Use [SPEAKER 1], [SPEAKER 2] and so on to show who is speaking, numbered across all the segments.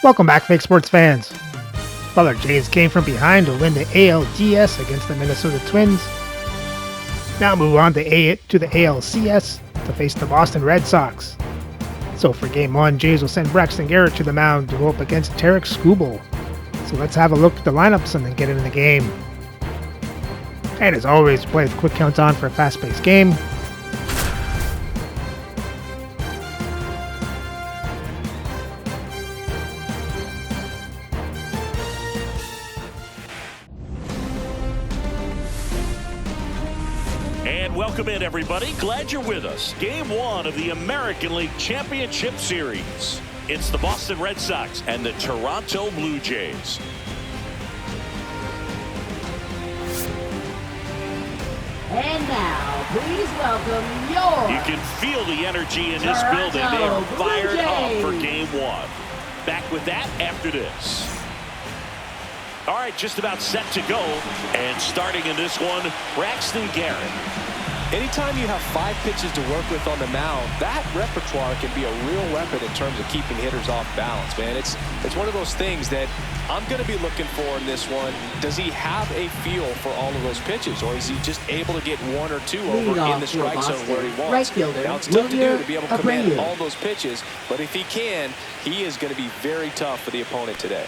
[SPEAKER 1] Welcome back, fake sports fans. Butler Jays came from behind to win the ALCS against the Minnesota Twins. Now move on to the ALCS to face the Boston Red Sox. So for Game 1, Jays will send Braxton Garrett to the mound to go up against Tarek Skubal. So let's have a look at the lineups and then get into the game. And as always, play with quick countdown for a fast-paced game.
[SPEAKER 2] Welcome in, everybody. Glad you're with us. Game 1 of the American League Championship Series. It's the Boston Red Sox and the Toronto Blue Jays.
[SPEAKER 3] And now, please welcome your...
[SPEAKER 2] You can feel the energy in this building. They are fired up for Game 1. Back with that after this. All right, just about set to go. And starting in this one, Braxton Garrett.
[SPEAKER 4] Anytime you have 5 pitches to work with on the mound, that repertoire can be a real weapon in terms of keeping hitters off balance, man. It's one of those things that I'm going to be looking for in this one. Does he have a feel for all of those pitches, or is he just able to get 1 or 2 over in the strike zone where he wants?
[SPEAKER 3] Right fielder,
[SPEAKER 4] now, it's tough to do to be able to command all those pitches, but if he can, he is going to be very tough for the opponent today.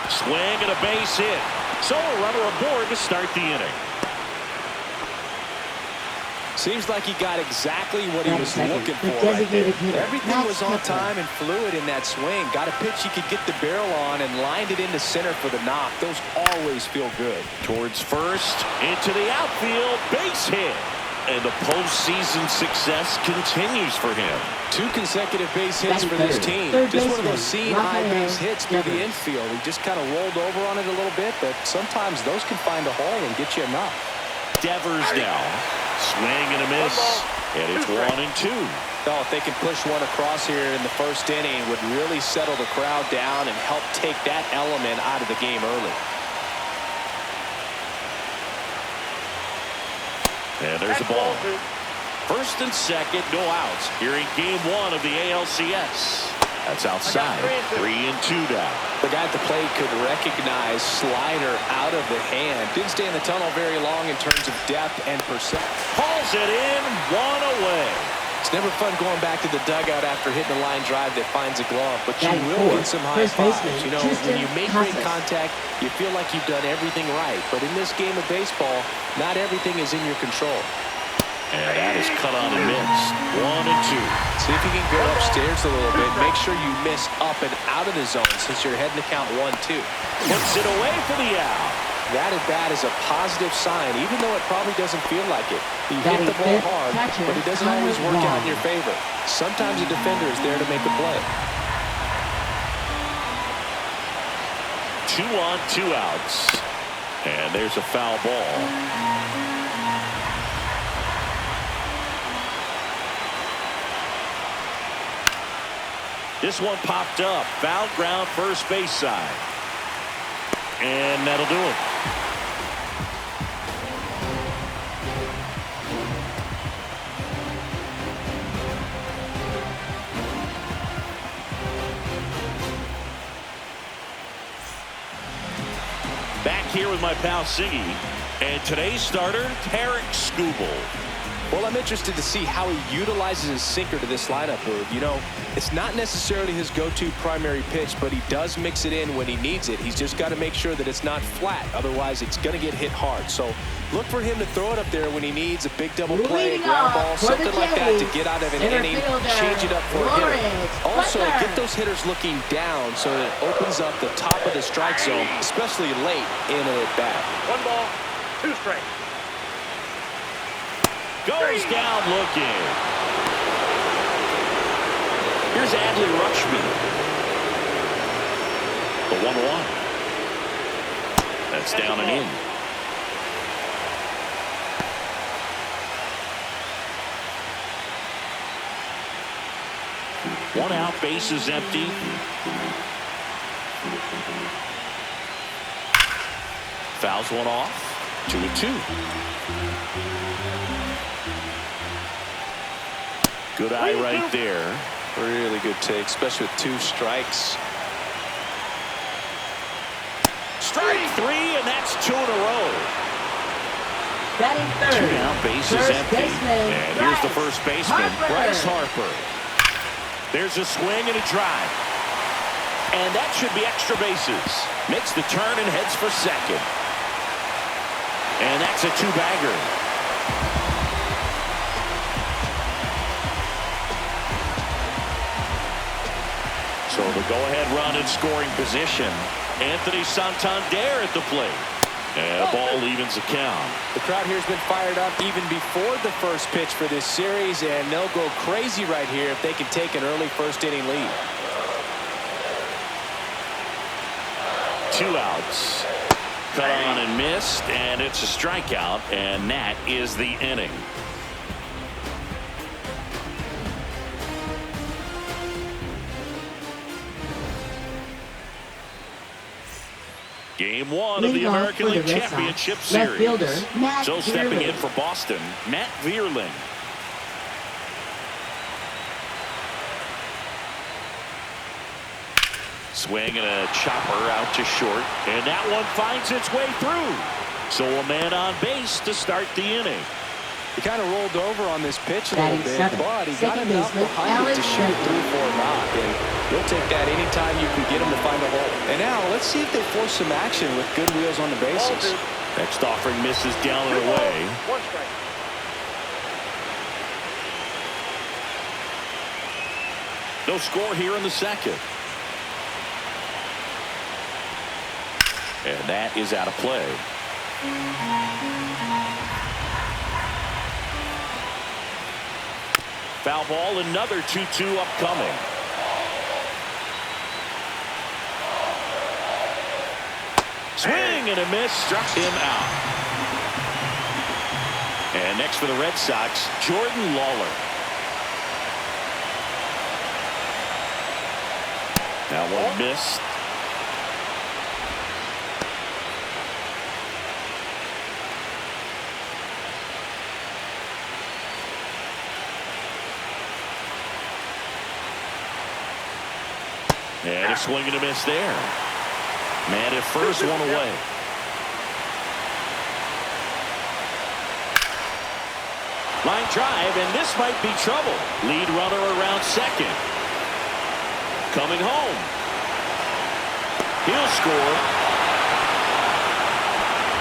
[SPEAKER 2] Swing and a base hit. So a runner aboard to start the inning.
[SPEAKER 4] Seems like he got exactly what he was looking for right there. Everything was on time and fluid in that swing. Got a pitch he could get the barrel on and lined it into center for the knock. Those always feel good.
[SPEAKER 2] Towards first, into the outfield, base hit. And the postseason success continues for him.
[SPEAKER 4] 2 consecutive base hits for this team. Just one of those high base hits through the infield. He just kind of rolled over on it a little bit, but sometimes those can find a hole and get you a knock.
[SPEAKER 2] Devers now. Swing and a miss. And it's 1-2.
[SPEAKER 4] Oh, if they can push one across here in the first inning, would really settle the crowd down and help take that element out of the game early.
[SPEAKER 2] And there's the ball. First and second, no outs here in Game 1 of the ALCS. That's outside. 3-2 down.
[SPEAKER 4] The guy at the plate could recognize slider out of the hand. Didn't stay in the tunnel very long in terms of depth and percent.
[SPEAKER 2] Hauls it in, 1 away.
[SPEAKER 4] It's never fun going back to the dugout after hitting a line drive that finds a glove, but you will get some high fives. You know, when you make great contact, you feel like you've done everything right. But in this game of baseball, not everything is in your control.
[SPEAKER 2] And that is cut on and missed. 1-2.
[SPEAKER 4] See if you can go upstairs a little bit. Make sure you miss up and out of the zone since you're heading to count 1-2.
[SPEAKER 2] Puts it away for the out.
[SPEAKER 4] That at bat is a positive sign, even though it probably doesn't feel like it. You hit the ball hard, but it doesn't always work out in your favor. Sometimes a defender is there to make a play.
[SPEAKER 2] 2 on, 2 outs. And there's a foul ball. This one popped up. Foul ground, first base side. And that'll do it. Back here with my pal Siggy. And today's starter, Tarek Skubal.
[SPEAKER 4] Well, I'm interested to see how he utilizes his sinker to this lineup move. You know, it's not necessarily his go-to primary pitch, but he does mix it in when he needs it. He's just got to make sure that it's not flat. Otherwise, it's going to get hit hard. So look for him to throw it up there when he needs a big double play, ground ball, something like that to get out of an inning, change it up for a hitter. Also, get those hitters looking down so that it opens up the top of the strike zone, especially late in an at-bat.
[SPEAKER 5] 1 ball, 2 strikes.
[SPEAKER 2] Goes down looking. Here's Adley Rutschman. The 1-1. That's down and in. One out, base is empty. Fouls one off. 2-2. Good eye right there.
[SPEAKER 4] Really good take, especially with 2 strikes.
[SPEAKER 2] Strike 3, and that's 2 in a row.
[SPEAKER 3] Batting third.
[SPEAKER 2] 2 down, base is
[SPEAKER 3] First
[SPEAKER 2] empty.
[SPEAKER 3] baseman,
[SPEAKER 2] And here's the
[SPEAKER 3] Bryce
[SPEAKER 2] first baseman,
[SPEAKER 3] Harper.
[SPEAKER 2] Bryce Harper. There's a swing and a drive. And that should be extra bases. Makes the turn and heads for second. And that's a 2-bagger. So the go-ahead run in scoring position. Anthony Santander at the plate. And the ball evens the count.
[SPEAKER 4] The crowd here has been fired up even before the first pitch for this series, and they'll go crazy right here if they can take an early first-inning lead.
[SPEAKER 2] 2 outs. Cut on and missed, and it's a strikeout, and that is the inning. Game 1 of the American League Championship Series. So stepping in for Boston, Matt Vierling. Swing and a chopper out to short, and that one finds its way through. So a man on base to start the inning.
[SPEAKER 4] He kind of rolled over on this pitch a little bit, but he got
[SPEAKER 3] Second
[SPEAKER 4] enough
[SPEAKER 3] baseman,
[SPEAKER 4] behind it to shoot
[SPEAKER 3] ALCS.
[SPEAKER 4] through for a knock, and you'll take that anytime you can get him to find a hole. And now let's see if they force some action with good wheels on the bases.
[SPEAKER 2] Next offering misses down and away.
[SPEAKER 5] 1 strike.
[SPEAKER 2] No score here in the second. And that is out of play. Foul ball, another 2-2 upcoming. Swing and a miss, struck him out. And next for the Red Sox, Jordan Lawler. That one missed. And a swing and a miss there. Man at first, 1 away. Line drive, and this might be trouble. Lead runner around second. Coming home. He'll score.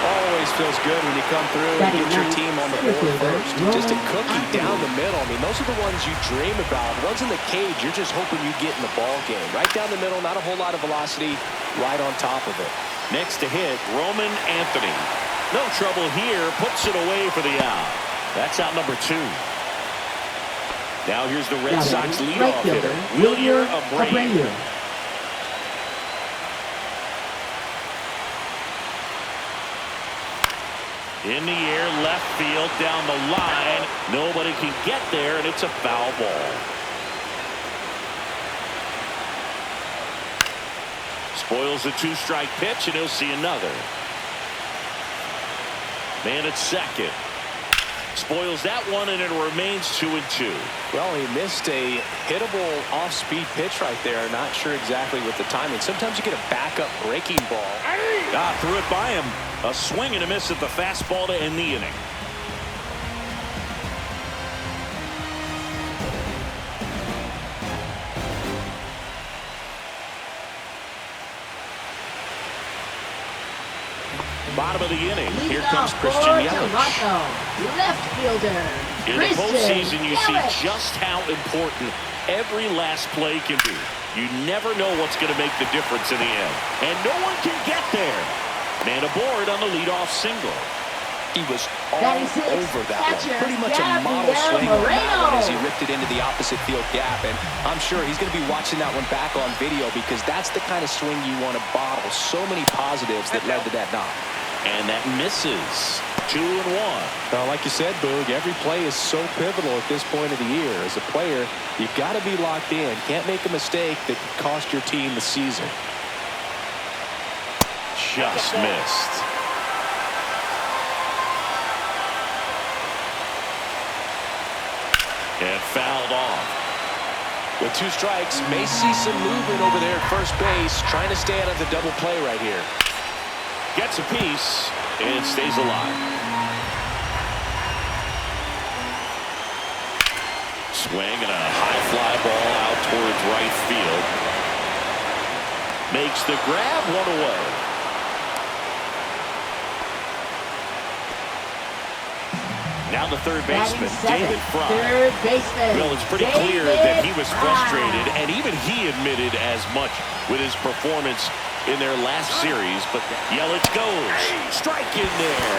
[SPEAKER 4] Always feels good when you come through and get your team on the board first. Just a cookie down the middle. I mean, those are the ones you dream about. Ones in the cage, you're just hoping you get in the ball game. Right down the middle, not a whole lot of velocity, right on top of it.
[SPEAKER 2] Next to hit, Roman Anthony. No trouble here, puts it away for the out. That's out number 2. Now here's the Red Sox leadoff hitter, Wilyer Abreu. In the air, left field, down the line. Nobody can get there, and it's a foul ball. Spoils the 2-strike pitch, and he'll see another. Man at second. Spoils that one, and it remains 2-2.
[SPEAKER 4] Well, he missed a hittable off-speed pitch right there. Not sure exactly with the timing. Sometimes you get a backup breaking ball.
[SPEAKER 2] Threw it by him. A swing and a miss at the fastball to end the inning. Bottom of the inning. Here comes Christian Yelich.
[SPEAKER 3] Left fielder.
[SPEAKER 2] In the postseason, you see just how important every last play can be. You never know what's going to make the difference in the end. And no one can get there. Man aboard on the leadoff single.
[SPEAKER 4] He was all over that one. Pretty much a model swing on that one as he ripped it into the opposite field gap. And I'm sure he's going to be watching that one back on video because that's the kind of swing you want to bottle. So many positives that led to that knock.
[SPEAKER 2] And that misses. 2-1.
[SPEAKER 4] Well, like you said, Boog, every play is so pivotal at this point of the year. As a player, you've got to be locked in. Can't make a mistake that could cost your team the season.
[SPEAKER 2] Just missed. And fouled off.
[SPEAKER 4] With 2 strikes, may see some movement over there at first base, trying to stay out of the double play right here.
[SPEAKER 2] Gets a piece and stays alive. Swing and a high fly ball out towards right field. Makes the grab, 1 away. Now the third baseman, David Fry.
[SPEAKER 3] Third baseman.
[SPEAKER 2] Well, it's pretty clear that he was frustrated, and even he admitted as much with his performance in their last series. But Yelich goes. Strike in there.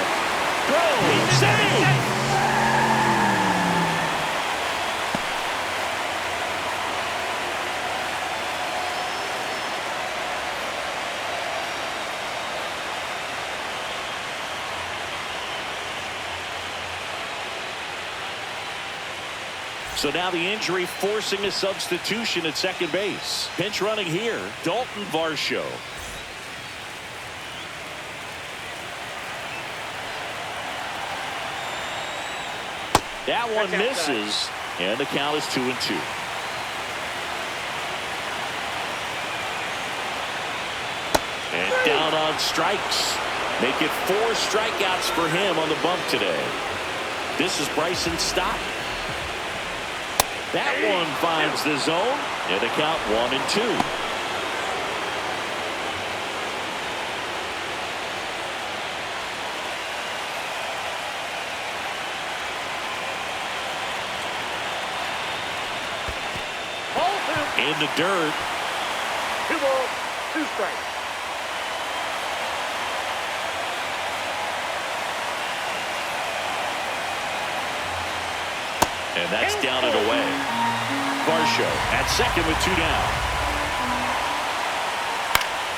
[SPEAKER 2] Throw. Save. So now the injury forcing a substitution at second base. Pinch running here, Dalton Varsho. That one misses, and the count is 2-2. And down on strikes. Make it 4 strikeouts for him on the bump today. This is Bryson Stott. That one finds the zone, and the count 1-2. In the dirt.
[SPEAKER 5] 2 balls, 2 strikes.
[SPEAKER 2] And that's down and away. Varsho at second with 2 down.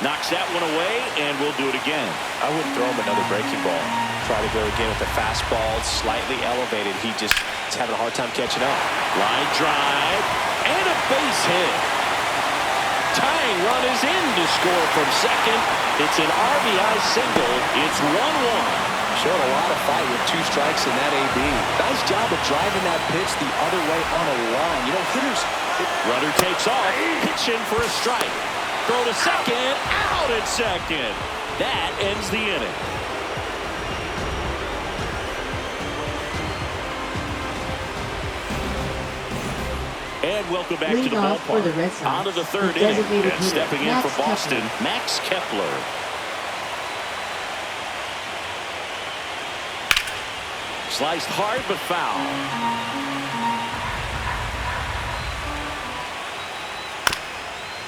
[SPEAKER 2] Knocks that one away, and we'll do it again.
[SPEAKER 4] I wouldn't throw him another breaking ball. Try to go again with the fastball, slightly elevated. He's having a hard time catching up.
[SPEAKER 2] Line drive, and a base hit. Tying run is in to score from second. It's an RBI single. It's 1-1.
[SPEAKER 4] Showed a lot of fight with 2 strikes in that AB. Nice job of driving that pitch the other way on a line. You know, hitters.
[SPEAKER 2] Runner takes off, pitching for a strike. Throw to second, out at second. That ends the inning. And welcome back to the ballpark.
[SPEAKER 3] For the Red Sox,
[SPEAKER 2] on to the third inning, and stepping in for Boston, Max Kepler. Sliced hard but foul.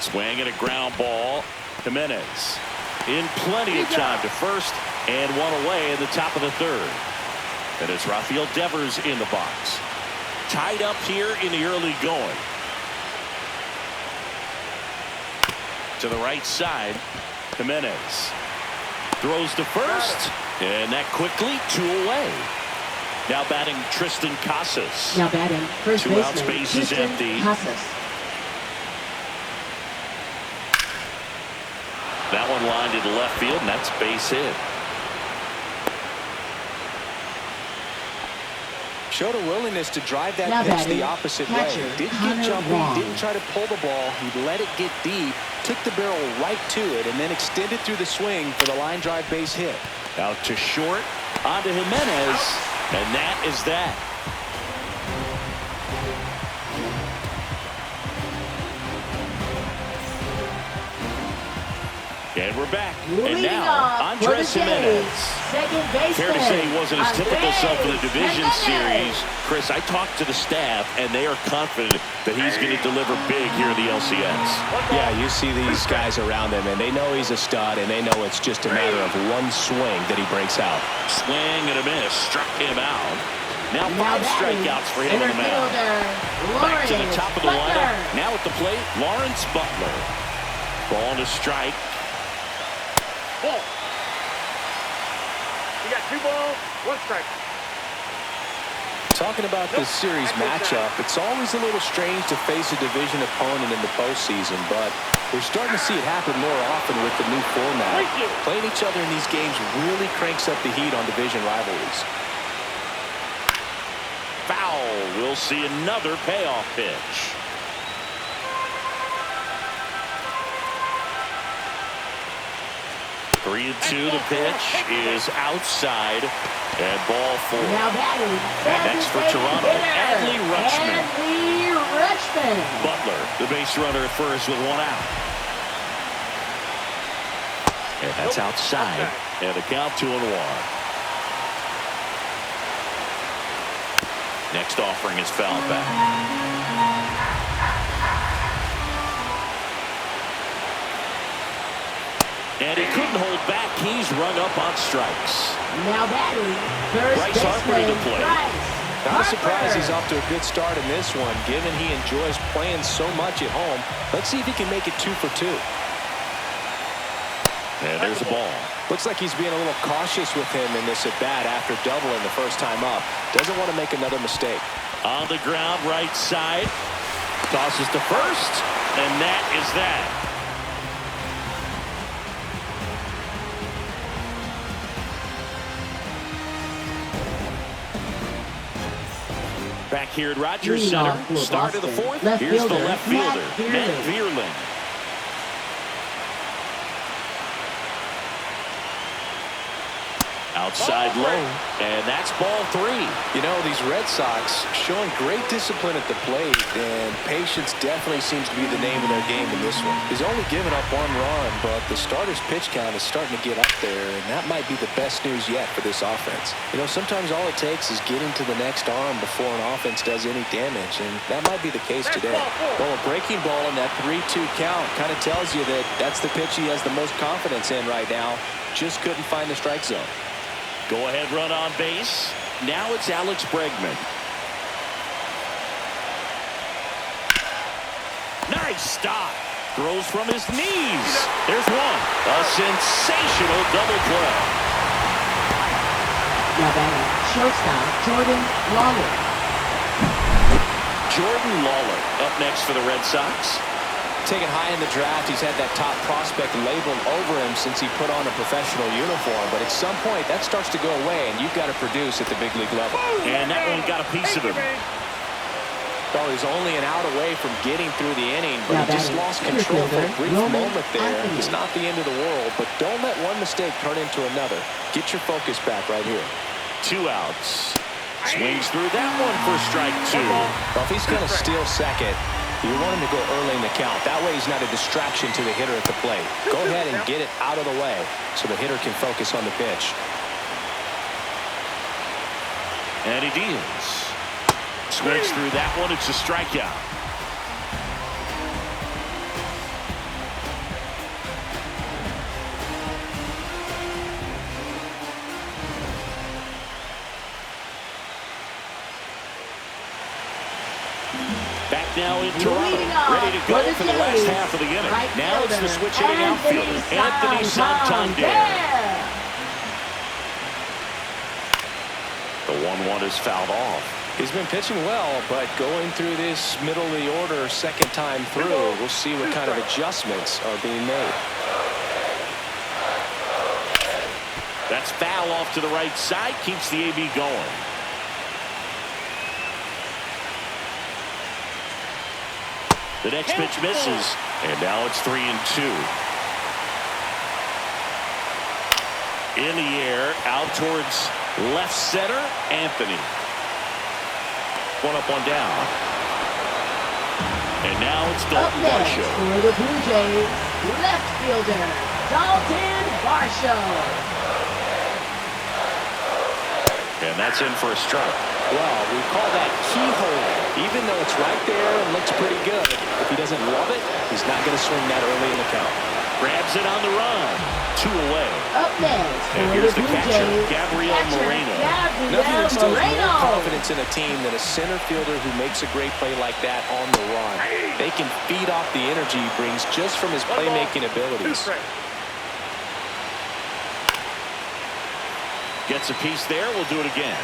[SPEAKER 2] Swing and a ground ball. Jimenez in plenty of time to first, and 1 away in the top of the third. And it's Rafael Devers in the box. Tied up here in the early going. To the right side, Jimenez throws to first, and that quickly 2 away. Now batting Tristan Casas.
[SPEAKER 3] Now batting first
[SPEAKER 2] 2 outs,
[SPEAKER 3] baseman,
[SPEAKER 2] base is
[SPEAKER 3] Tristan
[SPEAKER 2] empty.
[SPEAKER 3] Casas.
[SPEAKER 2] That one lined into left field, and that's base hit.
[SPEAKER 4] Showed a willingness to drive that
[SPEAKER 3] Now
[SPEAKER 4] pitch
[SPEAKER 3] batting,
[SPEAKER 4] the opposite
[SPEAKER 3] catcher,
[SPEAKER 4] way. Didn't
[SPEAKER 3] Connor
[SPEAKER 4] get jumpy,
[SPEAKER 3] Wong.
[SPEAKER 4] didn't try to pull the ball. He let it get deep, took the barrel right to it, and then extended through the swing for the line drive base hit.
[SPEAKER 2] Out to short, onto Jimenez, and that is that. And we're back. And now, Andres Jimenez.
[SPEAKER 3] Second baseman.
[SPEAKER 2] Fair to say he wasn't his typical self in the division
[SPEAKER 3] Jimenez.
[SPEAKER 2] series. Chris, I talked to the staff, and they are confident that he's going to deliver big here in the LCS.
[SPEAKER 4] Yeah, you see these guys around him, and they know he's a stud, and they know it's just a matter of 1 swing that he breaks out.
[SPEAKER 2] Swing and a miss. Struck him out. Now 5 strikeouts for him on the mound. Back to the top of the lineup. Now at the plate, Lawrence Butler. Ball to strike.
[SPEAKER 5] Ball. You got 2 balls, 1 strike.
[SPEAKER 4] Talking about this series matchup, it's always a little strange to face a division opponent in the postseason, but we're starting to see it happen more often with the new format. Playing each other in these games really cranks up the heat on division rivalries.
[SPEAKER 2] Foul. We'll see another payoff pitch. 3-2. The pitch is outside. And ball 4.
[SPEAKER 3] Now batting.
[SPEAKER 2] And next for Toronto, Adley Rutschman.
[SPEAKER 3] Adley Rutschman.
[SPEAKER 2] Butler, the base runner at first with 1 out. And that's outside. And a count 2-1. Next offering is fouled back. And he couldn't hold back. He's rung up on strikes.
[SPEAKER 3] Now batting. First
[SPEAKER 2] Bryce Harper to the
[SPEAKER 3] baseman,
[SPEAKER 2] plate.
[SPEAKER 3] Bryce
[SPEAKER 4] Not a surprise
[SPEAKER 3] Harper.
[SPEAKER 4] he's off to a good start in this one, given he enjoys playing so much at home. Let's see if he can make it 2 for 2.
[SPEAKER 2] And there's a ball.
[SPEAKER 4] Looks like he's being a little cautious with him in this at-bat after doubling the first time up. Doesn't want to make another mistake.
[SPEAKER 2] On the ground, right side. Tosses to first. And that is that. Back here at Rogers
[SPEAKER 3] Leading off
[SPEAKER 2] Center.
[SPEAKER 3] for
[SPEAKER 2] Start of the
[SPEAKER 3] Boston.
[SPEAKER 2] 4th.
[SPEAKER 3] Left
[SPEAKER 2] Here's the
[SPEAKER 3] fielder,
[SPEAKER 2] left fielder,
[SPEAKER 3] Matt
[SPEAKER 2] Matt Vierling. Outside low, and that's ball 3.
[SPEAKER 4] You know, these Red Sox showing great discipline at the plate, and patience definitely seems to be the name of their game in this one. He's only given up 1 run, but the starter's pitch count is starting to get up there, and that might be the best news yet for this offense. You know, sometimes all it takes is getting to the next arm before an offense does any damage, and that might be the case today. Well, a breaking ball in that 3-2 count kind of tells you that that's the pitch he has the most confidence in right now. Just couldn't find the strike zone.
[SPEAKER 2] Go-ahead run on base. Now it's Alex Bregman. Nice stop. Throws from his knees. There's one. A sensational double play.
[SPEAKER 3] Now batting. Shortstop Jordan Lawler.
[SPEAKER 2] Jordan Lawler up next for the Red Sox.
[SPEAKER 4] Taken high in the draft, he's had that top prospect labeled over him since he put on a professional uniform. But at some point, that starts to go away, and you've got to produce at the big league level.
[SPEAKER 2] And that one got a piece of him.
[SPEAKER 4] Well, he's only an out away from getting through the inning, but he just lost control for a brief moment there. It's not the end of the world, but don't let one mistake turn into another. Get your focus back right here.
[SPEAKER 2] 2 outs. Swings through that one for strike 2.
[SPEAKER 4] Well, if he's going to steal second, you want him to go early in the count. That way he's not a distraction to the hitter at the plate. Go ahead and get it out of the way so the hitter can focus on the pitch.
[SPEAKER 2] And he deals. Swings through that one. It's a strikeout. Back now in Toronto, ready to go for the last half of the inning. Now it's the switch hitting outfielder, Anthony Santander. The 1-1 is fouled off.
[SPEAKER 4] He's been pitching well, but going through this middle of the order second time through, we'll see what kind of adjustments are being made.
[SPEAKER 2] That's foul off to the right side, keeps the AB going. The next pitch misses, and now it's 3-2. In the air, out towards left center, Anthony. 1 up, 1 down. And now it's
[SPEAKER 3] Up
[SPEAKER 2] Dalton
[SPEAKER 3] next
[SPEAKER 2] Varsho.
[SPEAKER 3] for the Blue Jays, left fielder Dalton Varsho.
[SPEAKER 2] And that's in for a strike.
[SPEAKER 4] Well, we call that keyhole. Even though it's right there and looks pretty good, if he doesn't love it, he's not going to swing that early in the count.
[SPEAKER 2] Grabs it on the run. 2 away.
[SPEAKER 3] Up next
[SPEAKER 2] And
[SPEAKER 3] for
[SPEAKER 2] here's
[SPEAKER 3] the
[SPEAKER 2] the
[SPEAKER 3] Blue
[SPEAKER 2] catcher,
[SPEAKER 3] Jays,
[SPEAKER 2] Gabriel Moreno.
[SPEAKER 4] Nothing instills more
[SPEAKER 3] Moreno.
[SPEAKER 4] confidence in a team than a center fielder who makes a great play like that on the run. They can feed off the energy he brings just from his playmaking abilities.
[SPEAKER 2] Gets a piece there. We'll do it again.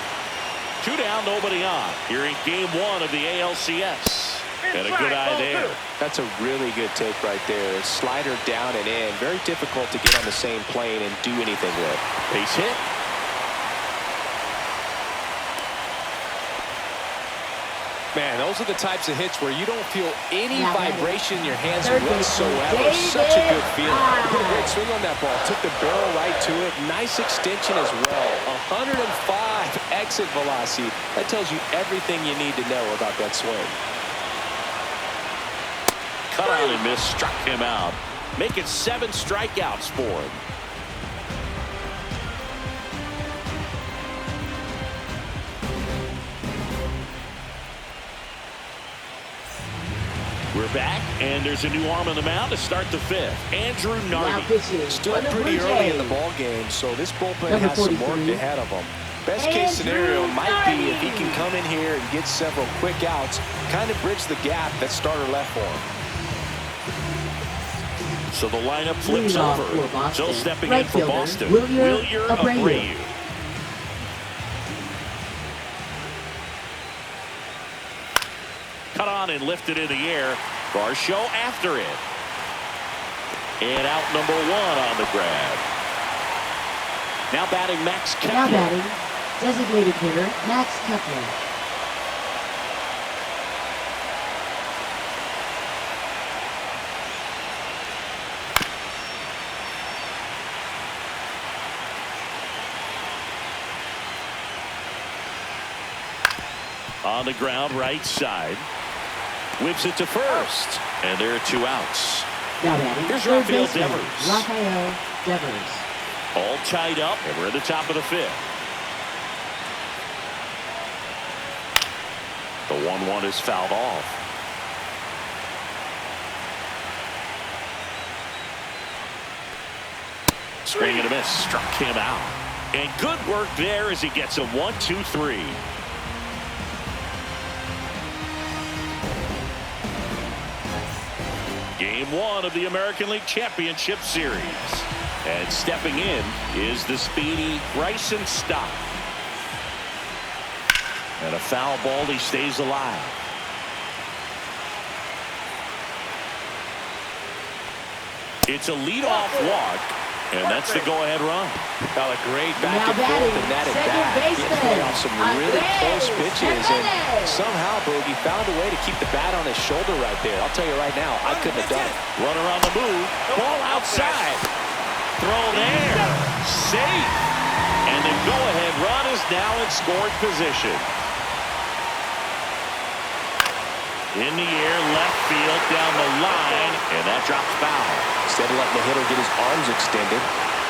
[SPEAKER 2] 2 down, nobody on. Here in game 1 of the ALCS. And a good eye there.
[SPEAKER 4] That's a really good take right there. Slider down and in. Very difficult to get on the same plane and do anything with.
[SPEAKER 2] Base hit.
[SPEAKER 4] Man, those are the types of hits where you don't feel any
[SPEAKER 3] Now
[SPEAKER 4] vibration in your hands
[SPEAKER 3] third
[SPEAKER 4] whatsoever.
[SPEAKER 3] baseman,
[SPEAKER 4] Such a good
[SPEAKER 3] David
[SPEAKER 4] feeling. He put a great
[SPEAKER 3] Price.
[SPEAKER 4] swing on that ball. Took the barrel right to it. Nice extension as well. 105 exit velocity. That tells you everything you need to know about that swing.
[SPEAKER 2] Cut on and miss, struck him out. Make it 7 strikeouts for him. We're back, and there's a new arm on the mound to start the 5th. Andrew
[SPEAKER 3] Now
[SPEAKER 2] Nardi.
[SPEAKER 3] pitching
[SPEAKER 4] Still
[SPEAKER 3] for the
[SPEAKER 4] pretty
[SPEAKER 3] Blue
[SPEAKER 4] early in the
[SPEAKER 3] Jays.
[SPEAKER 4] ball game, so this bullpen
[SPEAKER 3] Number
[SPEAKER 4] has some work
[SPEAKER 3] 43.
[SPEAKER 4] ahead of him. Best case scenario
[SPEAKER 3] Andrew
[SPEAKER 4] might be if he
[SPEAKER 3] Nardi.
[SPEAKER 4] can come in here and get several quick outs, kind of bridge the gap that starter left for him.
[SPEAKER 2] So the lineup flips
[SPEAKER 3] Leading off
[SPEAKER 2] over.
[SPEAKER 3] for Boston,
[SPEAKER 2] So stepping
[SPEAKER 3] right
[SPEAKER 2] in for
[SPEAKER 3] fielder,
[SPEAKER 2] Boston,
[SPEAKER 3] Wilyer
[SPEAKER 2] Wilyer
[SPEAKER 3] Abreu.
[SPEAKER 2] Abreu. Cut on and lifted in the air. Varsho after it. And out number 1 on the grab. Now batting Max Kepler.
[SPEAKER 3] Now batting, designated hitter Max Kepler.
[SPEAKER 2] On the ground, right side. Whips it to first. And there are 2 outs.
[SPEAKER 3] Now batting,
[SPEAKER 2] Here's
[SPEAKER 3] third
[SPEAKER 2] Rafael
[SPEAKER 3] baseman
[SPEAKER 2] Devers.
[SPEAKER 3] Rafael Devers.
[SPEAKER 2] All tied up, and we're at the top of the 5th. The 1-1 is fouled off. Swing and a miss, struck him out. And good work there as he gets a 1-2-3. Game 1 of the American League Championship Series. And stepping in is the speedy Bryson Stott. And a foul ball, he stays alive. It's a leadoff walk, and that's the go-ahead run.
[SPEAKER 4] Got a great back
[SPEAKER 3] Now
[SPEAKER 4] and forth
[SPEAKER 3] batting,
[SPEAKER 4] and that at
[SPEAKER 3] second
[SPEAKER 4] bat. He
[SPEAKER 3] baseman,
[SPEAKER 4] played off some really
[SPEAKER 3] Andres
[SPEAKER 4] close pitches, and
[SPEAKER 3] Gimenez.
[SPEAKER 4] somehow Bogey found a way to keep the bat on his shoulder right there. I'll tell you right now, I couldn't have done it.
[SPEAKER 2] Runner on the move, ball outside. Throw there, safe. And the go-ahead run is now in scoring position. In the air, left field, down the line, and that drops foul.
[SPEAKER 4] Instead of letting the hitter get his arms extended,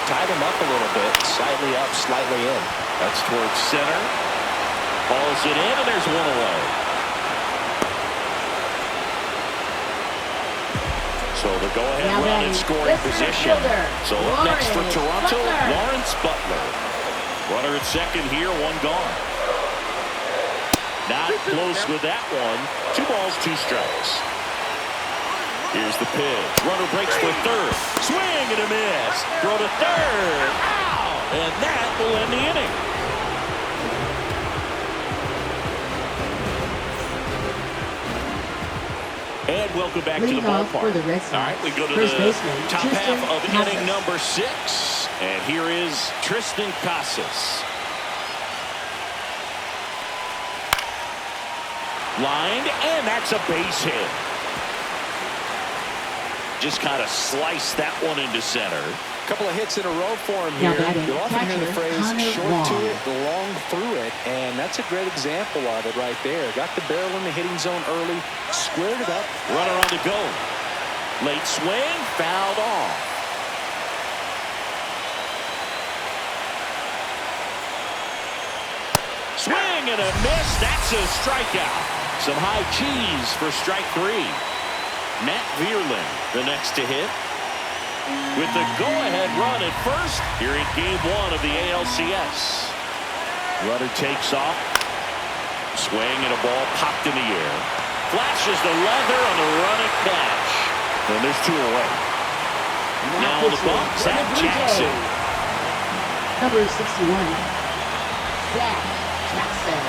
[SPEAKER 4] tied him up a little bit, slightly up, slightly in.
[SPEAKER 2] That's towards center. Balls it in, and there's 1 away. So the go-ahead
[SPEAKER 3] Now
[SPEAKER 2] run in
[SPEAKER 3] batting,
[SPEAKER 2] scoring
[SPEAKER 3] the center
[SPEAKER 2] position.
[SPEAKER 3] fielder,
[SPEAKER 2] So up next for
[SPEAKER 3] Lawrence
[SPEAKER 2] Toronto,
[SPEAKER 3] Butler.
[SPEAKER 2] Lawrence Butler. Runner at second here, 1 gone. Not close with that one. 2 balls, 2 strikes. Here's the pitch. Runner breaks for third. Swing and a miss. Throw to third. Out! And that will end the inning. And welcome back to the
[SPEAKER 3] Leading off
[SPEAKER 2] ballpark.
[SPEAKER 3] for the Red Sox,
[SPEAKER 2] All right, we go to
[SPEAKER 3] first
[SPEAKER 2] the
[SPEAKER 3] baseman,
[SPEAKER 2] top
[SPEAKER 3] Tristan
[SPEAKER 2] half of
[SPEAKER 3] Casas.
[SPEAKER 2] inning number 6. And here is Tristan Casas. Lined, and that's a base hit. Just kind of sliced that one into center.
[SPEAKER 4] Couple of hits in a row for him
[SPEAKER 3] Now
[SPEAKER 4] here.
[SPEAKER 3] batting,
[SPEAKER 4] You'll often hear the
[SPEAKER 3] catcher,
[SPEAKER 4] phrase
[SPEAKER 3] Connor
[SPEAKER 4] short
[SPEAKER 3] Wong.
[SPEAKER 4] to it, long through it, and that's a great example of it right there. Got the barrel in the hitting zone early, squared it up.
[SPEAKER 2] Runner on the go. Late swing, fouled off. Swing and a miss. That's a strikeout. Some high cheese for strike 3. Matt Vierling, the next to hit. With the go-ahead run at first here in Game 1 of the ALCS. Runner takes off. Swing and a ball popped in the air. Flashes the leather on the running catch. And there's 2 away. Now on the
[SPEAKER 3] pitching
[SPEAKER 2] bump,
[SPEAKER 3] for
[SPEAKER 2] Zach
[SPEAKER 3] the Blue
[SPEAKER 2] Jackson.
[SPEAKER 3] Jays. Number 61, Zach Jackson.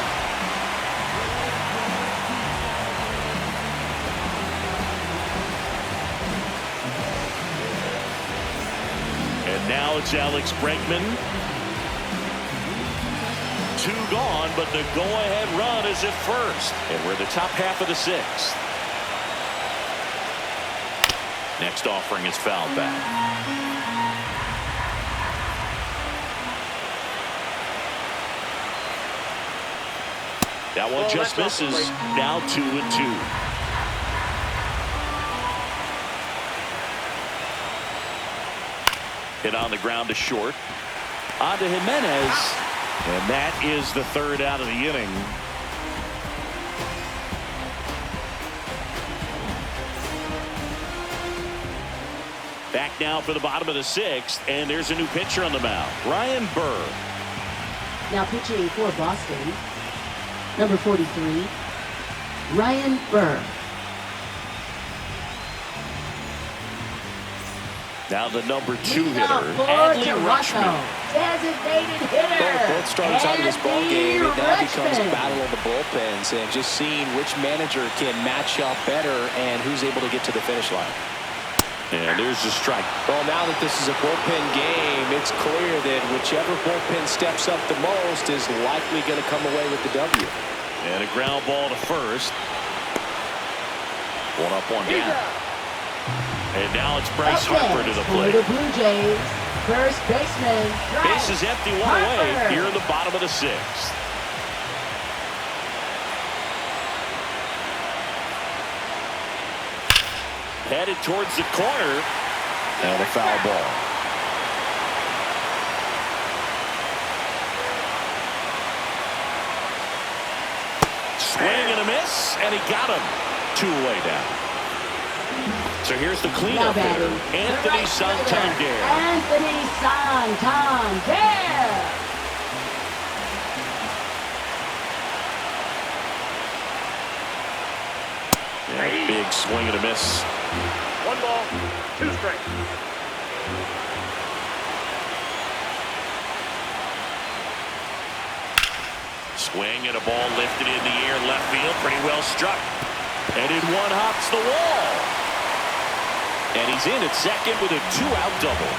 [SPEAKER 2] And now it's Alex Bregman. 2 2 gone, but the go-ahead run is at first. And we're the top half of the 6th. Next offering is fouled back. That one just misses. Now 2-2. Hit on the ground to short. On to Jimenez. And that is the 3rd out of the inning. Back now for the bottom of the 6th. And there's a new pitcher on the mound. Ryan Burr.
[SPEAKER 3] Now pitching for Boston, number 43, Ryan Burr.
[SPEAKER 2] Now the number 2 hitter,
[SPEAKER 3] For
[SPEAKER 2] Adley
[SPEAKER 3] Toronto,
[SPEAKER 2] Rutschman.
[SPEAKER 3] designated hitter.
[SPEAKER 4] Both starters out of this ball game. It now becomes a
[SPEAKER 3] Rutschman.
[SPEAKER 4] battle of the bullpens and just seeing which manager can match up better and who's able to get to the finish line.
[SPEAKER 2] And there's the strike.
[SPEAKER 4] Well, now that this is a bullpen game, it's clear that whichever bullpen steps up the most is likely going to come away with the W.
[SPEAKER 2] And a ground ball to first. 1 up, 1 down. And now it's Bryce Harper to the
[SPEAKER 3] For
[SPEAKER 2] plate.
[SPEAKER 3] the Blue Jays, first baseman,
[SPEAKER 2] Base is empty, 1 away
[SPEAKER 3] Harper.
[SPEAKER 2] here in the bottom of the 6th. Headed towards the corner. And a foul ball. Swing and a miss, and he got him. 2 away now. So here's the
[SPEAKER 3] Now
[SPEAKER 2] cleanup hitter,
[SPEAKER 3] batting,
[SPEAKER 2] Anthony
[SPEAKER 3] the right fielder,
[SPEAKER 2] Santander.
[SPEAKER 3] Anthony Santander.
[SPEAKER 2] Yeah, big swing and a miss.
[SPEAKER 5] 1 ball, 2 strikes.
[SPEAKER 2] Swing and a ball lifted in the air, left field, pretty well struck. And in 1 hops the wall. And he's in at second with a 2-out double.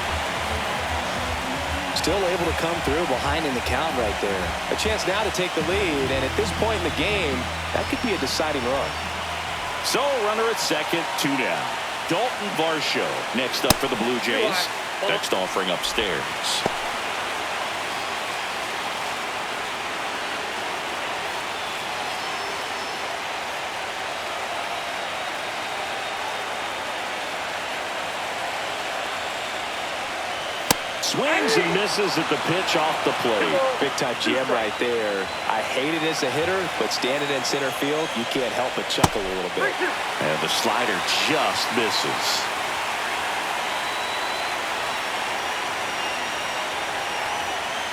[SPEAKER 4] Still able to come through behind in the count right there. A chance now to take the lead, and at this point in the game, that could be a deciding run.
[SPEAKER 2] So runner at second, 2 down. Dalton Varsho next up for the Blue Jays. Next offering upstairs. Swings and misses at the pitch off the plate.
[SPEAKER 4] Big time jam right there. I hate it as a hitter, but standing in center field, you can't help but chuckle a little bit.
[SPEAKER 2] And the slider just misses.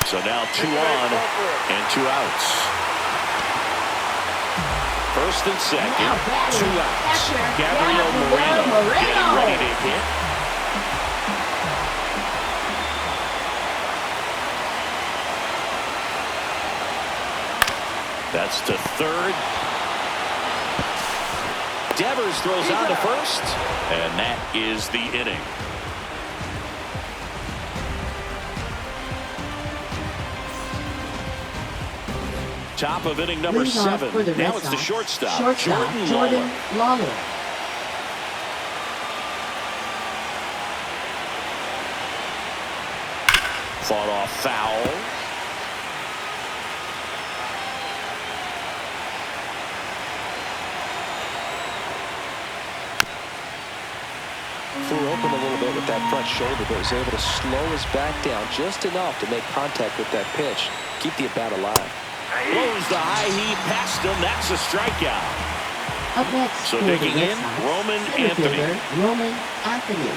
[SPEAKER 2] So now 2 on and 2 outs. First and second,
[SPEAKER 3] Now batting,
[SPEAKER 2] 2 outs.
[SPEAKER 3] catcher,
[SPEAKER 2] Gabriel
[SPEAKER 3] Gabriel
[SPEAKER 2] Moreno
[SPEAKER 3] Moreno.
[SPEAKER 2] getting ready to hit. That's to third. Devers throws on to first. And that is the inning. Top of inning number
[SPEAKER 3] Leading off
[SPEAKER 2] 7.
[SPEAKER 3] for the
[SPEAKER 2] Now
[SPEAKER 3] Red
[SPEAKER 2] it's the
[SPEAKER 3] Sox,
[SPEAKER 2] shortstop,
[SPEAKER 3] Jordan Lawler.
[SPEAKER 2] Fought off foul.
[SPEAKER 4] Flew open a little bit with that front shoulder, but was able to slow his back down just enough to make contact with that pitch. Keep the at-bat alive.
[SPEAKER 2] Blows the high heat past him. That's a strikeout.
[SPEAKER 3] Up next
[SPEAKER 2] So
[SPEAKER 3] for the
[SPEAKER 2] digging
[SPEAKER 3] Red
[SPEAKER 2] in,
[SPEAKER 3] Sox,
[SPEAKER 2] Roman
[SPEAKER 3] center
[SPEAKER 2] Anthony.
[SPEAKER 3] fielder, Roman Anthony.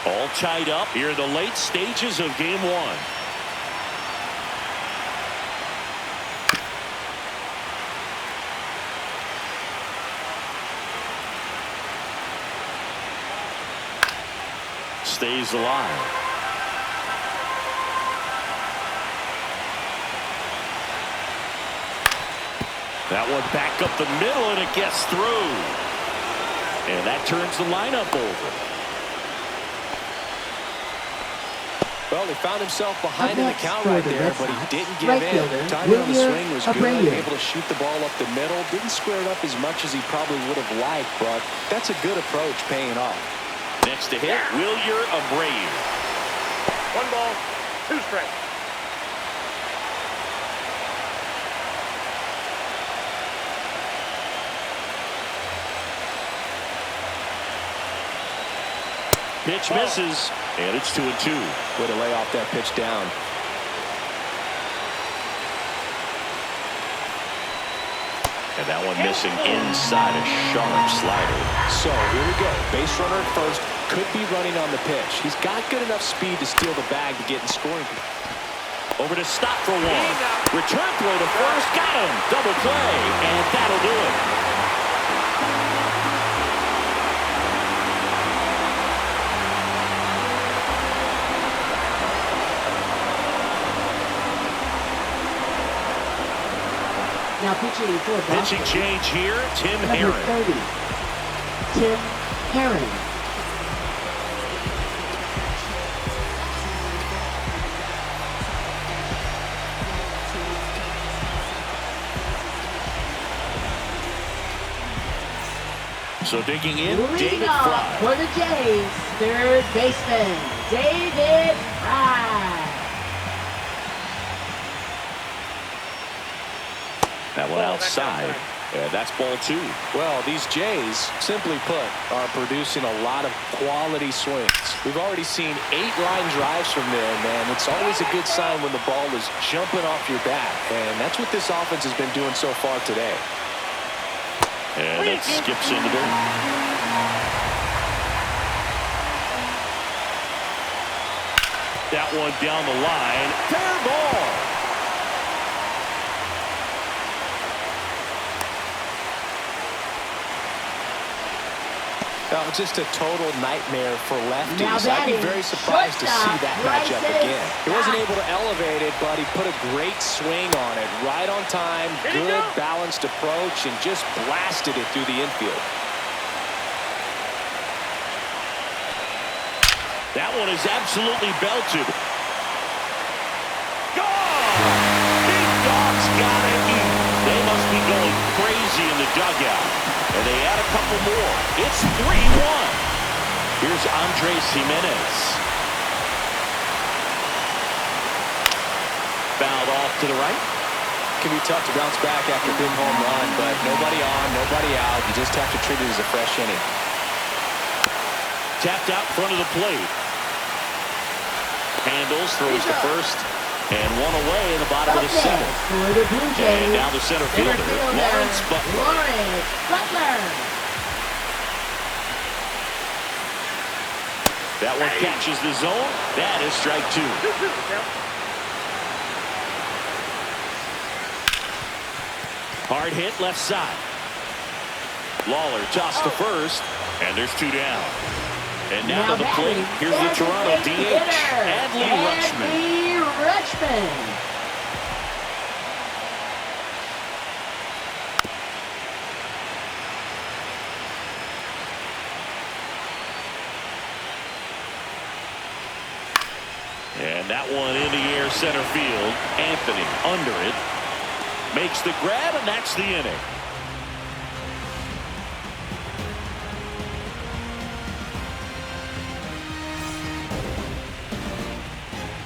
[SPEAKER 2] All tied up here in the late stages of game 1. Stays alive. That one back up the middle, and it gets through. And that turns the lineup over.
[SPEAKER 4] Well, he found himself behind in the count right there, but he didn't give
[SPEAKER 3] right
[SPEAKER 4] in.
[SPEAKER 3] fielder,
[SPEAKER 4] Timing on the swing was good.
[SPEAKER 3] Abreu.
[SPEAKER 4] Able to shoot the ball up the middle. Didn't square it up as much as he probably would have liked, but that's a good approach paying off.
[SPEAKER 2] Next to hit, Wilyer Abreu.
[SPEAKER 5] 1 ball, 2 strikes.
[SPEAKER 2] Pitch misses, and it's 2-2.
[SPEAKER 4] Way to lay off that pitch down.
[SPEAKER 2] And that one missing inside a sharp slider.
[SPEAKER 4] So here we go. Base runner at first. Could be running on the pitch. He's got good enough speed to steal the bag to get in scoring.
[SPEAKER 2] Over to stop for one. Return throw to first. Got him. Double play, and that'll do it.
[SPEAKER 3] Now pitching for Boston.
[SPEAKER 2] Pitching change here, Tim
[SPEAKER 3] Number
[SPEAKER 2] Herron.
[SPEAKER 3] 30, Tim Herron.
[SPEAKER 2] So digging in,
[SPEAKER 3] Leading
[SPEAKER 2] David
[SPEAKER 3] off
[SPEAKER 2] Fry.
[SPEAKER 3] for the Jays, third baseman, David Fry.
[SPEAKER 2] That one outside. And that's ball 2.
[SPEAKER 4] Well, these Jays, simply put, are producing a lot of quality swings. We've already seen 8 line drives from them, and it's always a good sign when the ball is jumping off your bat. And that's what this offense has been doing so far today.
[SPEAKER 2] And it skips into dirt. That one down the line. Fair ball.
[SPEAKER 4] Well, just a total nightmare for lefties.
[SPEAKER 3] Now
[SPEAKER 4] I'd be
[SPEAKER 3] batting,
[SPEAKER 4] very surprised to see that matchup
[SPEAKER 3] Bryson
[SPEAKER 4] again. He wasn't able to elevate it, but he put a great swing on it. Right on time, good balanced approach, and just blasted it through the infield.
[SPEAKER 2] That one is absolutely belted. Gone! Big Dog's gotta eat. They must be going crazy in the dugout. And they add a couple more. It's 3-1. Here's Andres Gimenez. Fouled off to the right.
[SPEAKER 4] Can be tough to bounce back after a big home run, but nobody on, nobody out. You just have to treat it as a fresh inning.
[SPEAKER 2] Tapped out front of the plate. Handles, throws to first. And one away in the bottom of the 7th.
[SPEAKER 3] For the Blue Jays,
[SPEAKER 2] And now the center fielder, Lawrence Butler.
[SPEAKER 3] Lawrence Butler.
[SPEAKER 2] That one catches the zone. That is strike 2. Hard hit left side. Lawler tossed to first. And there's 2 down. And now to the plate. Here's the Toronto DH, Adley Rutschman.
[SPEAKER 3] Adley Rutschman.
[SPEAKER 2] And that one in the air center field. Anthony under it. Makes the grab, and that's the inning.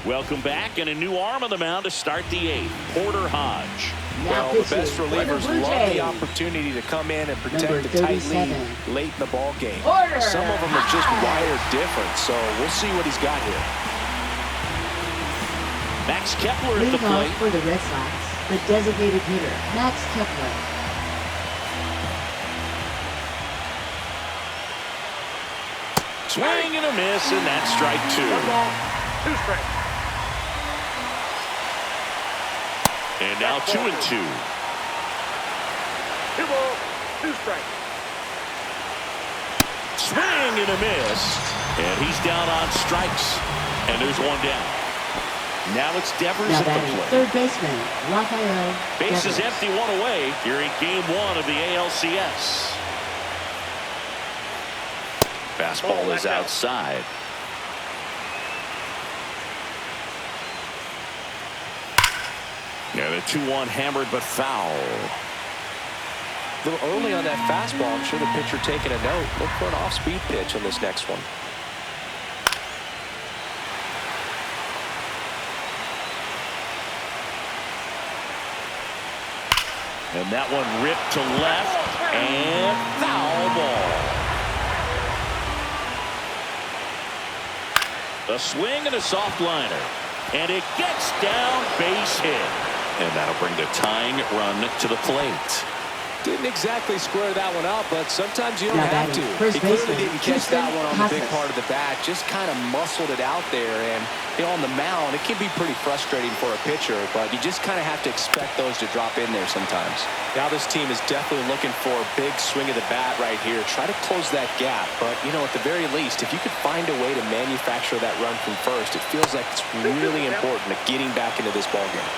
[SPEAKER 2] Welcome back, and a new arm on the mound to start the 8th, Porter Hodge.
[SPEAKER 4] Well, the best relievers love the opportunity to come in and protect the tight lead late in the ball game. Some of them are just wired different, so we'll see what he's got here.
[SPEAKER 2] Max Kepler at the
[SPEAKER 3] Leading off
[SPEAKER 2] plate.
[SPEAKER 3] for the Red Sox, the designated hitter, Max Kepler.
[SPEAKER 2] Swing and a miss, and that's strike 2.
[SPEAKER 5] 1 ball, 2 strikes.
[SPEAKER 2] And now 2-2.
[SPEAKER 5] 2 balls, 2 strikes.
[SPEAKER 2] Swing and a miss. And he's down on strikes. And there's 1 down. Now it's Devers
[SPEAKER 3] Now
[SPEAKER 2] at the
[SPEAKER 3] batting,
[SPEAKER 2] plate.
[SPEAKER 3] third baseman, Rafael
[SPEAKER 2] Base is
[SPEAKER 3] Devers.
[SPEAKER 2] empty, 1 away here in game 1 of the ALCS. Fastball is outside. And a 2-1 hammered but foul.
[SPEAKER 4] A little early on that fastball. I'm sure the pitcher taking a note. Look for an off-speed pitch on this next one.
[SPEAKER 2] And that one ripped to left and foul ball. A swing and a soft liner. And it gets down, base hit. And that'll bring the tying run to the plate.
[SPEAKER 4] Didn't exactly square that one up, but sometimes you don't
[SPEAKER 3] Now
[SPEAKER 4] have to.
[SPEAKER 3] first
[SPEAKER 4] He clearly
[SPEAKER 3] baseman,
[SPEAKER 4] didn't catch that one on the big
[SPEAKER 3] Hoskins.
[SPEAKER 4] part of the bat. Just kind of muscled it out there. And, you know, on the mound, it can be pretty frustrating for a pitcher, but you just kind of have to expect those to drop in there sometimes. Now this team is definitely looking for a big swing of the bat right here. Try to close that gap. But, you know, at the very least, if you could find a way to manufacture that run from first, it feels like it's really important to getting back into this ballgame.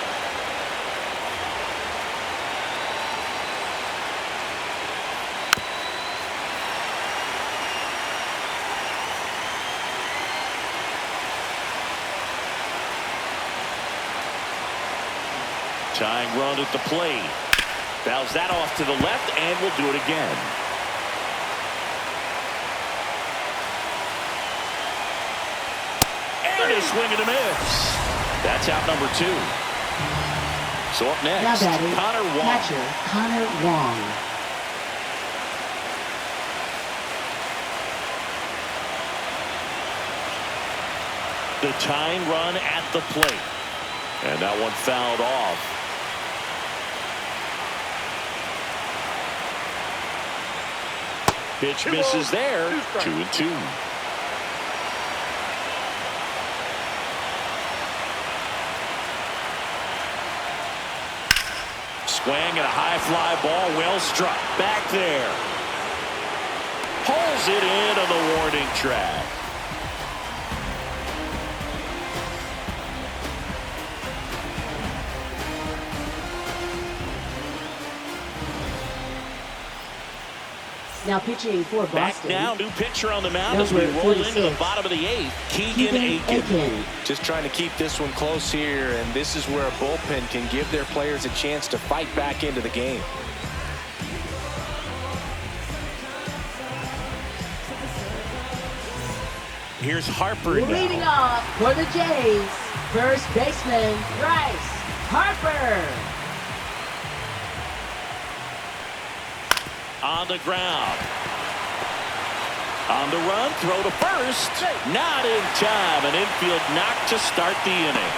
[SPEAKER 2] Tying run at the plate. Fouls that off to the left, and we'll do it again. And a swing and a miss. That's out number 2. So up
[SPEAKER 3] Now
[SPEAKER 2] next,
[SPEAKER 3] batting,
[SPEAKER 2] Connor Wong.
[SPEAKER 3] catcher Connor Wong.
[SPEAKER 2] The tying run at the plate. And that one fouled off. Pitch misses there. 2-2. Swing and a high fly ball, well struck. Back there. Pulls it in on the warning track.
[SPEAKER 3] Now pitching for
[SPEAKER 2] Back
[SPEAKER 3] Boston.
[SPEAKER 2] now, new pitcher on the mound as we
[SPEAKER 3] Number
[SPEAKER 2] roll into the
[SPEAKER 3] 46.
[SPEAKER 2] bottom of the 8th. Keegan
[SPEAKER 3] Keegan
[SPEAKER 2] Aiken.
[SPEAKER 3] Aiken.
[SPEAKER 4] Just trying to keep this one close here, and this is where a bullpen can give their players a chance to fight back into the game.
[SPEAKER 2] Here's Harper
[SPEAKER 3] Leading
[SPEAKER 2] now.
[SPEAKER 3] off for the Jays, first baseman Bryce Harper.
[SPEAKER 2] On the ground. On the run, throw to first. Not in time. An infield knock to start the inning.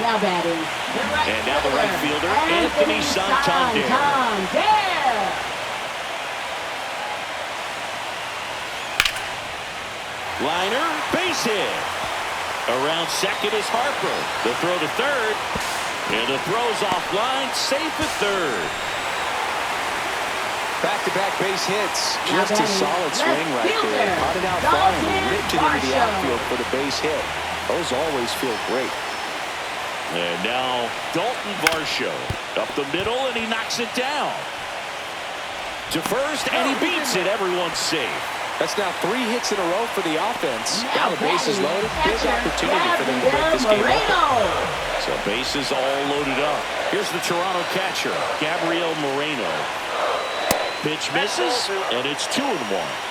[SPEAKER 3] Now batting, the right
[SPEAKER 2] And now the right fielder, Anthony Santander. Liner, base hit. Around second is Harper. The throw to third. And the throw's offline, safe at third.
[SPEAKER 4] Back-to-back base hits.
[SPEAKER 3] Now
[SPEAKER 4] Just a
[SPEAKER 3] batting,
[SPEAKER 4] solid
[SPEAKER 3] left
[SPEAKER 4] swing right
[SPEAKER 3] fielder,
[SPEAKER 4] there. Caught it out
[SPEAKER 3] Dalton
[SPEAKER 4] fine. Ripped it into the
[SPEAKER 3] Varsho.
[SPEAKER 4] outfield for the base hit. Those always feel great.
[SPEAKER 2] And now Dalton Varsho up the middle, and he knocks it down. To first, and he beats it. Everyone's safe.
[SPEAKER 4] That's now 3 hits in a row for the offense. Now the bases
[SPEAKER 3] batting,
[SPEAKER 4] loaded. Big
[SPEAKER 3] catcher
[SPEAKER 4] opportunity for them to break this game
[SPEAKER 3] Gabriel
[SPEAKER 4] open.
[SPEAKER 3] Moreno.
[SPEAKER 2] So bases all loaded up. Here's the Toronto catcher, Gabriel Moreno. Pitch misses, and it's 2-1.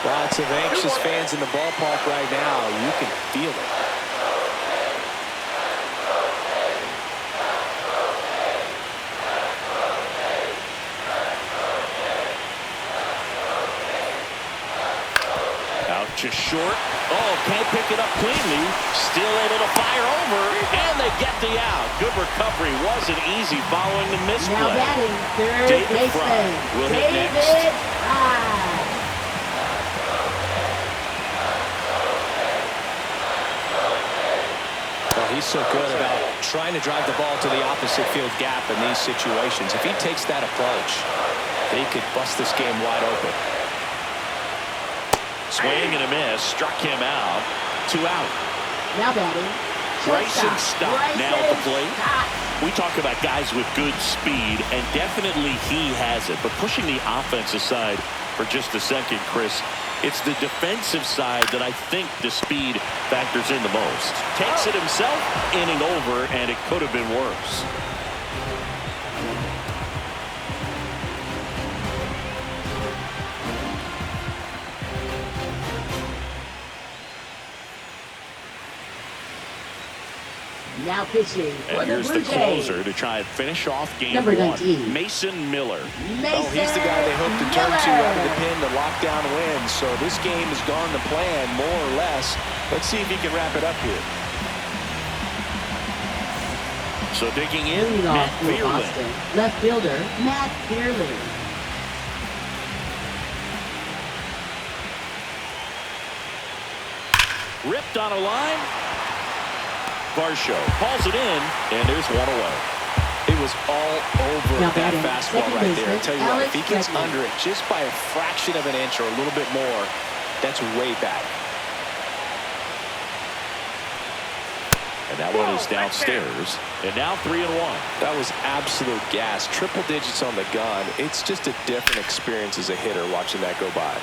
[SPEAKER 4] Lots of anxious fans in the ballpark right now. You can feel it.
[SPEAKER 2] Out to short. Oh, can't pick it up cleanly. Still able to fire over, and they get the out. Good recovery. Wasn't easy following the
[SPEAKER 3] Now
[SPEAKER 2] misplay.
[SPEAKER 3] batting, third
[SPEAKER 2] David Fry
[SPEAKER 3] baseman
[SPEAKER 2] will hit
[SPEAKER 3] David
[SPEAKER 2] next.
[SPEAKER 3] Fry.
[SPEAKER 4] Well, he's so good about trying to drive the ball to the opposite field gap in these situations. If he takes that approach, he could bust this game wide open.
[SPEAKER 2] Swing and a miss. Struck him out. 2 out.
[SPEAKER 3] Now batting,
[SPEAKER 2] Bryson
[SPEAKER 3] shortstop,
[SPEAKER 2] Stott now at the plate.
[SPEAKER 3] Stott.
[SPEAKER 2] We talk about guys with good speed, and definitely he has it. But pushing the offense aside for just a second, Chris, It's the defensive side that I think the speed factors in the most. Takes it himself, inning over, and it could have been worse.
[SPEAKER 3] Now pitching for
[SPEAKER 2] And here's the closer to try and finish off game
[SPEAKER 3] Number
[SPEAKER 2] one.
[SPEAKER 3] 19.
[SPEAKER 2] Mason Miller.
[SPEAKER 4] Oh, he's the guy they hope to turn to out of the pen to lock down wins. So this game has gone to plan, more or less. Let's see if he can wrap it up here.
[SPEAKER 2] So digging in,
[SPEAKER 3] Leading
[SPEAKER 2] Matt
[SPEAKER 3] off for
[SPEAKER 2] Vierling.
[SPEAKER 3] Boston, left fielder Matt Vierling.
[SPEAKER 2] Ripped on a line. Varsho calls it in, and there's one away.
[SPEAKER 4] It was all over
[SPEAKER 3] Now
[SPEAKER 4] that
[SPEAKER 3] batting,
[SPEAKER 4] fastball
[SPEAKER 3] second
[SPEAKER 4] right there. I
[SPEAKER 3] baseman,
[SPEAKER 4] tell you what, if he gets
[SPEAKER 3] ALCS.
[SPEAKER 4] under it just by a fraction of an inch or a little bit more, that's way back.
[SPEAKER 2] And that one is downstairs. And now 3-1.
[SPEAKER 4] That was absolute gas. Triple digits on the gun. It's just a different experience as a hitter watching that go by.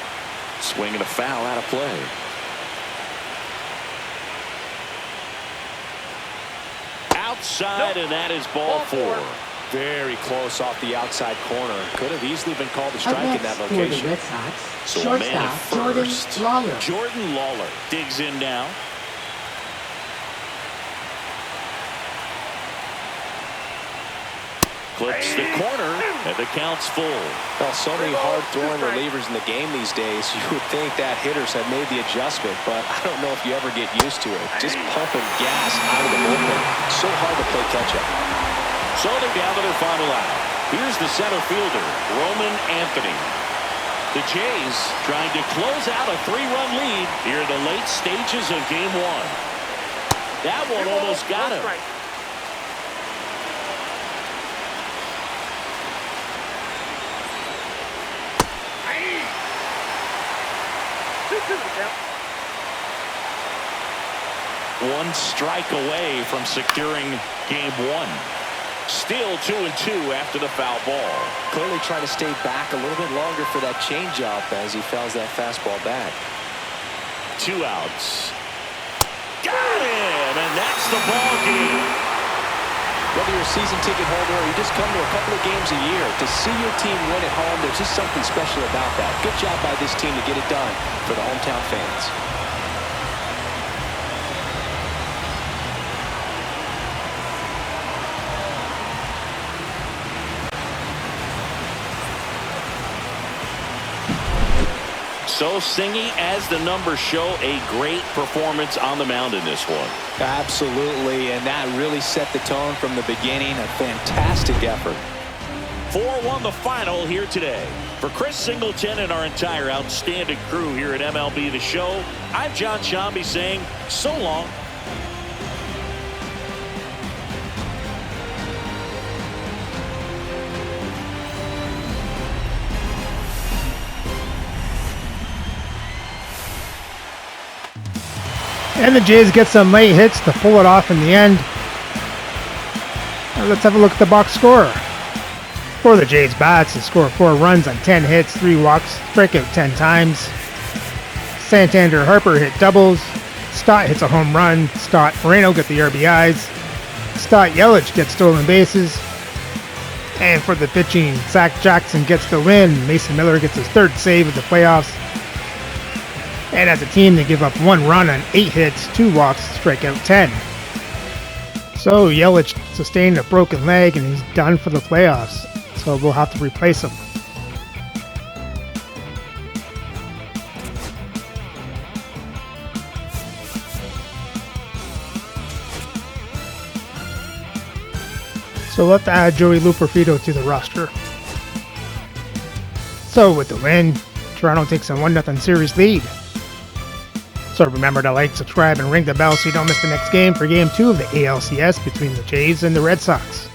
[SPEAKER 2] Swinging a foul out of play. Outside, and that is ball 4.
[SPEAKER 4] Very close off the outside corner. Could have easily been called a
[SPEAKER 3] Up
[SPEAKER 4] strike in
[SPEAKER 3] next
[SPEAKER 4] that
[SPEAKER 3] for the
[SPEAKER 4] location.
[SPEAKER 3] Red Sox,
[SPEAKER 2] So a man at
[SPEAKER 3] shortstop Jordan
[SPEAKER 2] first.
[SPEAKER 3] Lawler.
[SPEAKER 2] Jordan Lawler digs in now. Clips the corner, and the count's full.
[SPEAKER 4] Well, so many hard-throwing relievers in the game these days. You would think that hitters have made the adjustment, but I don't know if you ever get used to it. Just pumping gas out of the bullpen. So hard to play catch-up.
[SPEAKER 2] So they're down to their final out. Here's the center fielder, Roman Anthony. The Jays trying to close out a 3-run lead here in the late stages of game 1. That one almost got him. One strike away from securing game 1. Still 2-2 after the foul ball.
[SPEAKER 4] Clearly trying to stay back a little bit longer for that changeup as he fouls that fastball back.
[SPEAKER 2] 2 outs. Got him, and that's the ball game.
[SPEAKER 4] Whether you're a season ticket holder or you just come to a couple of games a year, to see your team win at home, there's just something special about that. Good job by this team to get it done for the hometown fans.
[SPEAKER 2] So Singy, as the numbers show, a great performance on the mound in this one.
[SPEAKER 4] Absolutely, and that really set the tone from the beginning. A fantastic effort.
[SPEAKER 2] 4-1 the final here today. For Chris Singleton and our entire outstanding crew here at MLB The Show, I'm John Shambi saying so long.
[SPEAKER 1] And the Jays get some late hits to pull it off in the end. Now let's have a look at the box score. For the Jays bats, they score 4 runs on 10 hits, 3 walks, strike out 10 times. Santander Harper hit doubles. Stott hits a home run. Stott Moreno get the RBIs. Stott Yelich gets stolen bases. And for the pitching, Zach Jackson gets the win. Mason Miller gets his 3rd save of the playoffs. And as a team, they give up 1 run on 8 hits, 2 walks, strike out 10. So Yelich sustained a broken leg and he's done for the playoffs. So we'll have to replace him. So let's add Joey Luperfido to the roster. So with the win, Toronto takes a 1-0 series lead. So remember to like, subscribe, and ring the bell so you don't miss the next game for Game 2 of the ALCS between the Jays and the Red Sox.